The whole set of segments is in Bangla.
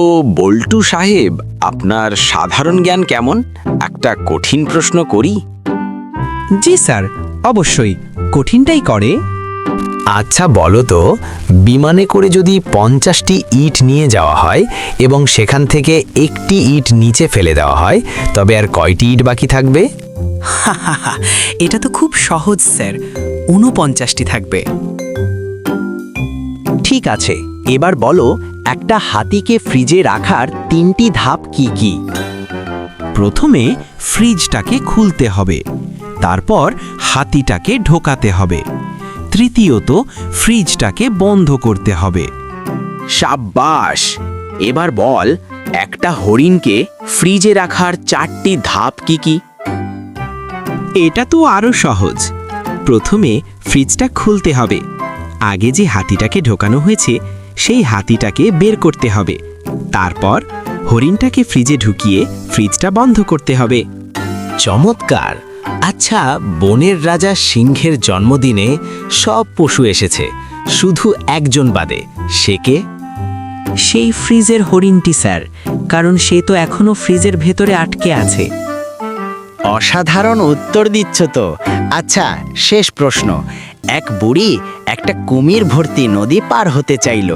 ও বল্টু সাহেব, আপনার সাধারণ জ্ঞান কেমন? একটা কঠিন প্রশ্ন করি। জি স্যার, অবশ্যই কঠিনটাই করে। আচ্ছা বলো তো, বিমানে করে যদি 50টি ইট নিয়ে যাওয়া হয় এবং সেখান থেকে একটি ইট নিচে ফেলে দেওয়া হয়, তবে আর কয়টি ইট বাকি থাকবে? এটা তো খুব সহজ স্যার, 49টি থাকবে। ঠিক আছে, এবার বলো একটা হাতিকে ফ্রিজে রাখার 3টি ধাপ কি কি? প্রথমে ফ্রিজটাকে খুলতে হবে, তারপর হাতিটাকে ঢোকাতে হবে, তৃতীয়ত ফ্রিজটাকে বন্ধ করতে হবে। সাব্বাস! এবার বল, একটা হরিণকে ফ্রিজে রাখার 4টি ধাপ কি কি? এটা তো আরও সহজ। প্রথমে ফ্রিজটা খুলতে হবে, আগে যে হাতিটাকে ঢোকানো হয়েছে সেই হাতিটাকে বের করতে হবে, তারপর হরিণটাকে ফ্রিজে ঢুকিয়ে ফ্রিজটা বন্ধ করতে হবে। চমৎকার! আচ্ছা, বনের রাজা সিংহের জন্মদিনে সব পশু এসেছে, শুধু একজন বাদে, সে কে? সেই ফ্রিজের হরিণটি স্যার, কারণ সে তো এখনো ফ্রিজের ভেতরে আটকে আছে। অসাধারণ উত্তর দিচ্ছ তো। আচ্ছা, শেষ প্রশ্ন। এক বুড়ি একটা কুমির ভর্তি নদী পার হতে চাইল,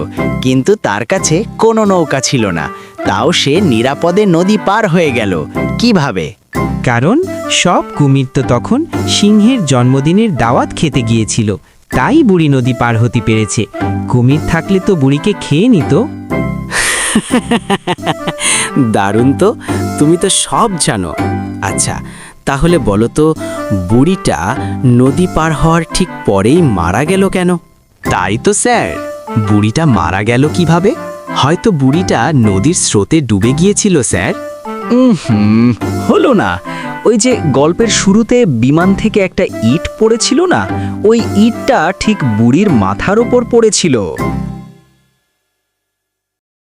কিন্তু তার কাছে কোনো নৌকা ছিল না। তাও সে নিরাপদে নদী পার হয়ে গেল। কিভাবে? কারণ সব কুমির তো তখন সিংহের জন্মদিনের দাওয়াত খেতে গিয়েছিল, তাই বুড়ি নদী পার হতে পেরেছে। কুমির থাকলে তো বুড়িকে খেয়ে নিত। দারুণ তো, তুমি তো সব জানো। আচ্ছা, তাহলে বলো তো, বুড়িটা নদী পার হওয়ার ঠিক পরেই মারা গেল কেন? তাই তো স্যার, বুড়িটা মারা গেল কিভাবে? হয়তো বুড়িটা নদীর স্রোতে ডুবে গিয়েছিল স্যার। হলো না। ওই যে গল্পের শুরুতে বিমান থেকে একটা ইট পড়েছিল না, ওই ইটটা ঠিক বুড়ির মাথার ওপর পড়েছিল।